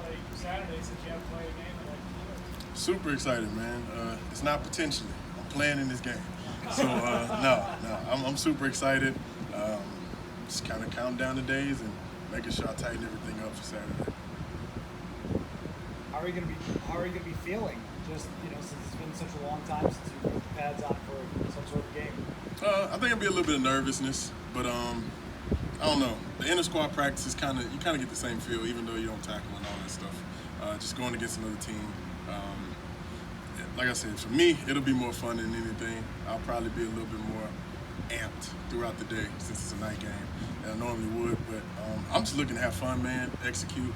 take Saturday since you have to play a game like the Super excited, man. It's not potentially. I'm playing in this game. So, I'm super excited. Just kind of counting down the days and making sure I tighten everything up for Saturday. How are you gonna be feeling? Just since it's been such a long time since you put the pads on for some sort of game. I think it'll be a little bit of nervousness, but I don't know. The inter squad practice is you kind of get the same feel, even though you don't tackle and all that stuff. Just going against another team. Like I said, for me, it'll be more fun than anything. I'll probably be a little bit more amped throughout the day since it's a night game than I normally would. But I'm just looking to have fun, man, execute,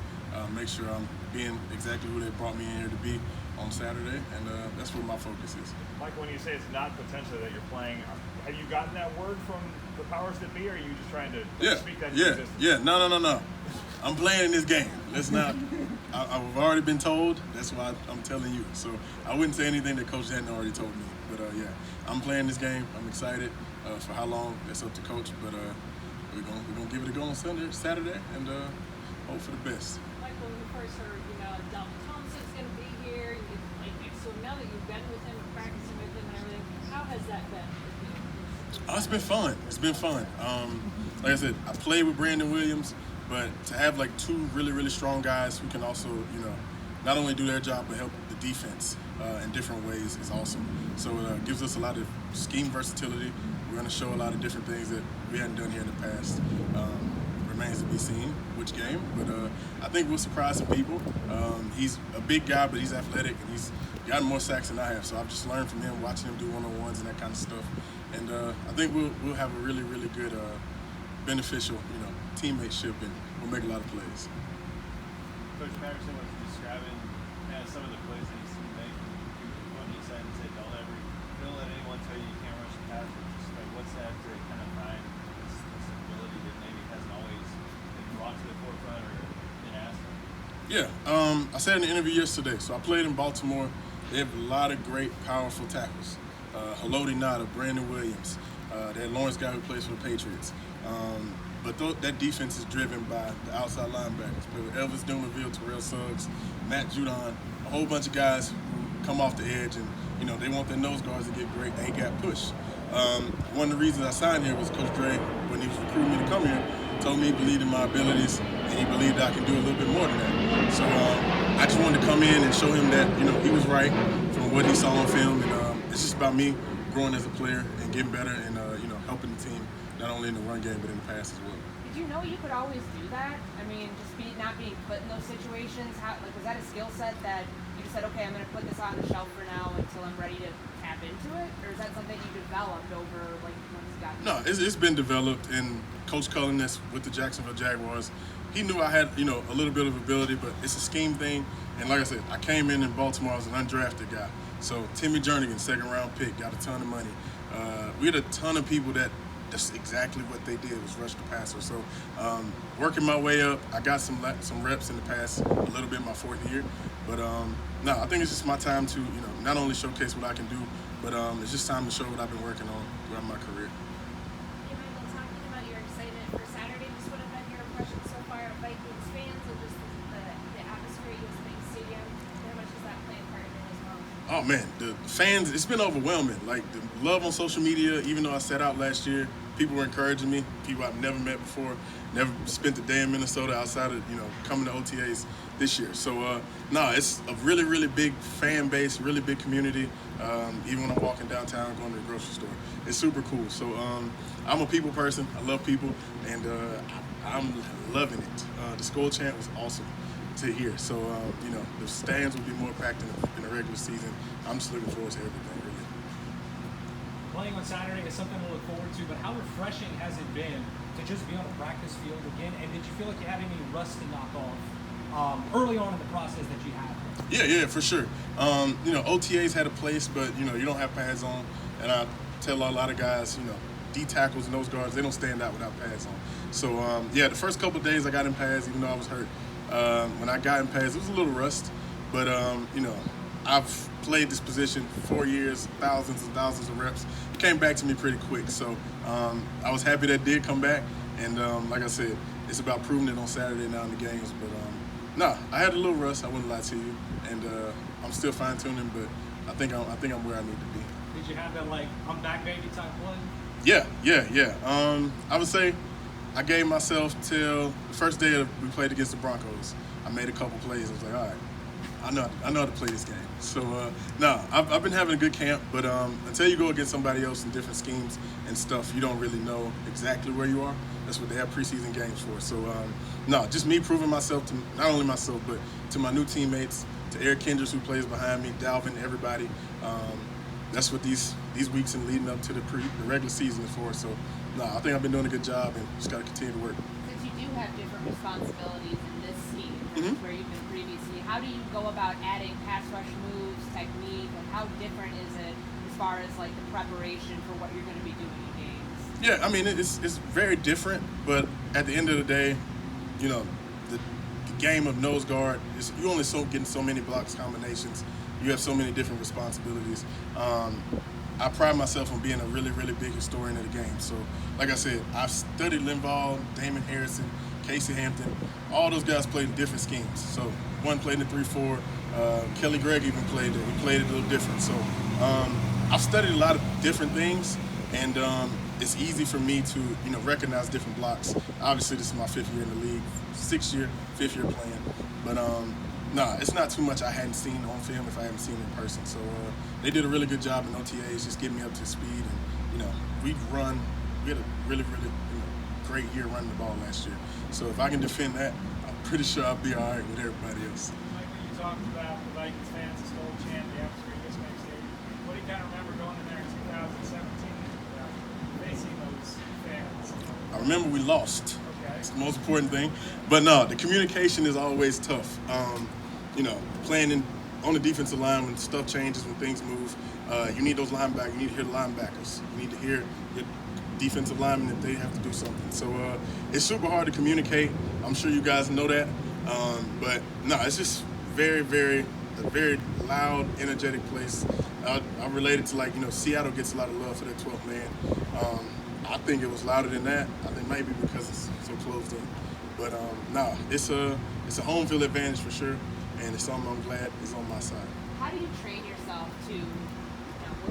make sure I'm being exactly who they brought me in here to be on Saturday, and that's what my focus is. Mike, when you say it's not potentially that you're playing, have you gotten that word from the powers that be, or are you just trying to speak that into existence? Yeah, no. I'm playing in this game. Let's not. I've already been told. That's why I'm telling you. So I wouldn't say anything that Coach hadn't already told me. But I'm playing this game. I'm excited. For how long? That's up to Coach. But we're gonna give it a go on Saturday, and hope for the best. Michael, when you first heard, Dalvin Thompson's going to be here, so now that you've been with him and practicing with him and everything, how has that been? It's been fun. It's been fun. Like I said, I played with Brandon Williams, but to have like two really, really strong guys who can also, not only do their job but help the defense in different ways is awesome. So it gives us a lot of scheme versatility. We're going to show a lot of different things that we hadn't done here in the past. Remains to be seen which game, but I think we'll surprise some people. He's a big guy, but he's athletic, and he's gotten more sacks than I have. So I've just learned from him, watching him do one-on-ones and that kind of stuff. And I think we'll have a really, really good, beneficial, teammateship, and we'll make a lot of plays. Coach Patterson was describing some of the plays that he's seen make. When he said, don't let anyone tell you can't rush the pass. Just like, what's that to kind of find this ability that maybe hasn't always been brought to the forefront or been asked? Yeah, I said in the interview yesterday. So I played in Baltimore. They have a lot of great, powerful tackles. Haloti Ngata, Brandon Williams, that Lawrence guy who plays for the Patriots. But that defense is driven by the outside linebackers. Play with Elvis Dumerville, Terrell Suggs, Matt Judon, a whole bunch of guys who come off the edge, and they want their nose guards to get great A-gap push. One of the reasons I signed here was Coach Dre, when he was recruiting me to come here, told me he believed in my abilities and he believed I could do a little bit more than that. So I just wanted to come in and show him that he was right from what he saw on film, and it's just about me growing as a player and getting better and helping the team not only in the run game but in the pass as well. Did you know you could always do that? I mean, not being put in those situations. Was that a skill set that you just said, okay, I'm going to put this on the shelf for now until I'm ready to tap into it, or is that something you developed over once you got? No, it's been developed, and Coach Cullen, that's with the Jacksonville Jaguars, he knew I had a little bit of ability, but it's a scheme thing. And like I said, I came in Baltimore as an undrafted guy. So Timmy Jernigan, second round pick, got a ton of money. We had a ton of people that's exactly what they did, was rush the passer. So working my way up, I got some reps in the past, a little bit my fourth year. But no, I think it's just my time to not only showcase what I can do, but it's just time to show what I've been working on throughout my career. Yeah, Michael, talking about your excitement for Saturday, just what have been your impressions so far of Vikings fans and just the atmosphere at US Bank Stadium? How much is that playing part in it as well? Oh man, the fans, it's been overwhelming. Like the love on social media, even though I sat out last year, people were encouraging me, people I've never met before, never spent a day in Minnesota outside of, coming to OTAs this year. So, it's a really, really big fan base, really big community. Even when I'm walking downtown, going to the grocery store, it's super cool. So, I'm a people person. I love people, and I'm loving it. The Skull chant was awesome to hear. So, the stands will be more packed in the regular season. I'm just looking forward to everything, really. Playing on Saturday is something to look forward to, but how refreshing has it been to just be on a practice field again? And did you feel like you had any rust to knock off early on in the process that you had? Yeah, for sure. OTAs had a place, but you don't have pads on, and I tell a lot of guys, D tackles and those guards, they don't stand out without pads on. So the first couple of days I got in pads, even though I was hurt. When I got in pads, it was a little rust, but I've played this position for 4 years, thousands and thousands of reps. It came back to me pretty quick, so I was happy that it did come back. And like I said, it's about proving it on Saturday now in the games. But No, I had a little rust. I wouldn't lie to you, and I'm still fine tuning, but I think I'm where I need to be. Did you have that like I'm back baby type play? Yeah. I would say I gave myself till the first day we played against the Broncos. I made a couple plays. I was like, all right, I know how to play this game. So no, I've been having a good camp, but until you go against somebody else in different schemes and stuff, you don't really know exactly where you are. That's what they have preseason games for. So no, just me proving myself to not only myself, but to my new teammates, to Eric Kendricks who plays behind me, Dalvin, everybody. That's what these weeks and leading up to the regular season is for. So no, I think I've been doing a good job and just got to continue to work. Since you do have different responsibilities in this scheme Mhm. where you've been previously, how do you go about adding pass rush moves, technique, and how different is it as far as like the preparation for what you're going to be doing in games? Yeah, I mean it's very different, but at the end of the day, you know, the game of nose guard is you only getting so many blocks combinations. You have so many different responsibilities. I pride myself on being a really, really big historian of the game. So, like I said, I've studied Linval, Damon Harrison, Casey Hampton. All those guys played in different schemes. So, one played in the 3-4. Kelly Gregg even played it. He played it a little different. So, I've studied a lot of different things, and it's easy for me to, recognize different blocks. Obviously, this is my 5th year in the league, 5th year playing. But nah, it's not too much I hadn't seen on film if I haven't seen it in person. So they did a really good job in OTAs, just getting me up to speed. And we had a really, really great year running the ball last year. So if I can defend that, I'm pretty sure I'll be all right with everybody else. Mike, when you talked about the Vikings fans, this whole chant, the atmosphere this next day, what do you kind of remember going in there in 2017 facing those fans? I remember we lost. Okay. It's the most important thing. But no, the communication is always tough. Playing on the defensive line when stuff changes, when things move, you need those linebackers. You need to hear the linebackers. You need to hear your defensive linemen if they have to do something. So it's super hard to communicate. I'm sure you guys know that. But no, it's just a very loud, energetic place. I relate it to Seattle gets a lot of love for their 12th man. I think it was louder than that. I think maybe because it's so closed in. But no, it's a home field advantage for sure, and it's something I'm glad is on my side. How do you train yourself to,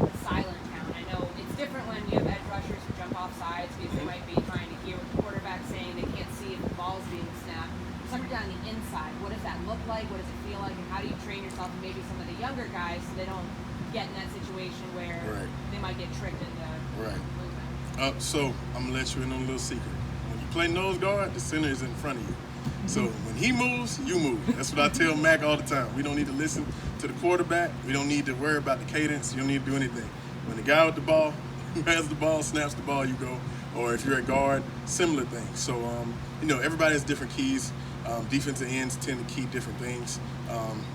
with the silent count? I know it's different when you have edge rushers who jump off sides because they might be trying to hear what the quarterback's saying. They can't see if the ball's being snapped. Somebody on the inside, what does that look like? What does it feel like? And how do you train yourself and maybe some of the younger guys so they don't get in that situation where they might get tricked into movement? So I'm gonna let you in on a little secret. When you play nose guard, the center is in front of you. So when he moves, you move. That's what I tell Mac all the time. We don't need to listen to the quarterback. We don't need to worry about the cadence. You don't need to do anything. When the guy with the ball, who has the ball, snaps the ball, you go. Or if you're a guard, similar thing. So, everybody has different keys. Defensive ends tend to key different things.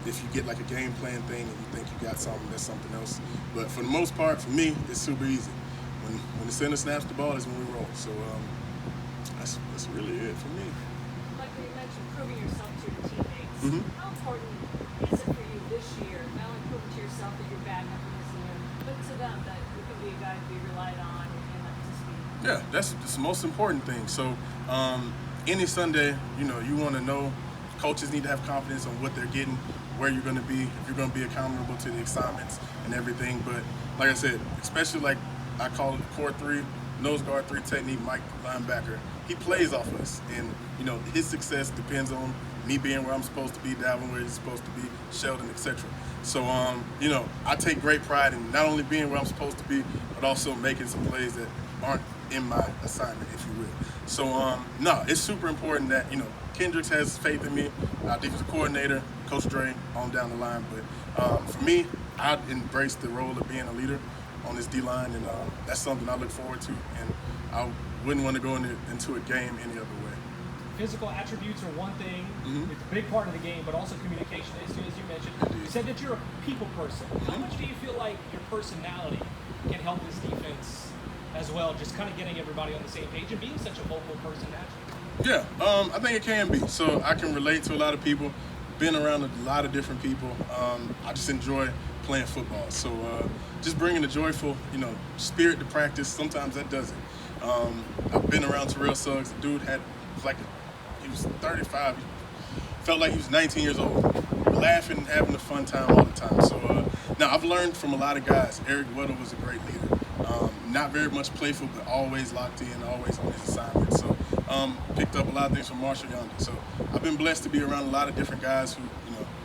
If you get like a game plan thing and you think you got something, that's something else. But for the most part, for me, it's super easy. When the center snaps the ball is when we roll. So that's really it for me. Like you mentioned, proving yourself to your teammates. Mhm. How important is it for you this year, not only proving to yourself that you're back up in this year, but to them that you can be a guy to be relied on and up to speed? Yeah, that's the most important thing. So any Sunday, you want to know coaches need to have confidence on what they're getting, where you're going to be, if you're going to be accountable to the assignments and everything. But like I said, especially like I call it the core 3, nose guard 3 technique, Mike linebacker. He plays off us, and his success depends on me being where I'm supposed to be, Dalvin where he's supposed to be, Sheldon, etc. So I take great pride in not only being where I'm supposed to be, but also making some plays that aren't in my assignment, if you will. So no, it's super important that Kendricks has faith in me, our defensive coordinator, Coach Dre, on down the line. But for me, I embrace the role of being a leader on this D-line, and that's something I look forward to, and I wouldn't want to go into a game any other way. Physical attributes are one thing. Mhm. It's a big part of the game, but also communication is too, as you mentioned. You said that you're a people person. How much do you feel like your personality can help this defense as well, just kind of getting everybody on the same page and being such a vocal person naturally? Yeah, I think it can be. So I can relate to a lot of people, been around a lot of different people. I just enjoy playing football. So just bringing the joyful, spirit to practice, sometimes that does it. I've been around Terrell Suggs. The dude he was 35, felt like he was 19 years old, laughing, having a fun time all the time. So now I've learned from a lot of guys. Eric Weddle was a great leader. Not very much playful, but always locked in, always on his assignment. So picked up a lot of things from Marshall Yonder. So I've been blessed to be around a lot of different guys who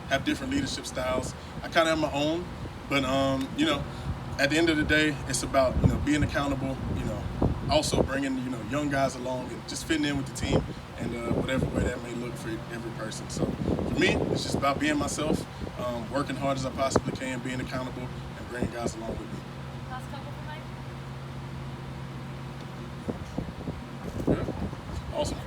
have different leadership styles. I kind of have my own, but at the end of the day, it's about being accountable. Also bringing young guys along and just fitting in with the team and whatever way that may look for every person. So for me, it's just about being myself, working hard as I possibly can, being accountable, and bringing guys along with me. Last couple for Mike. Yeah. Awesome.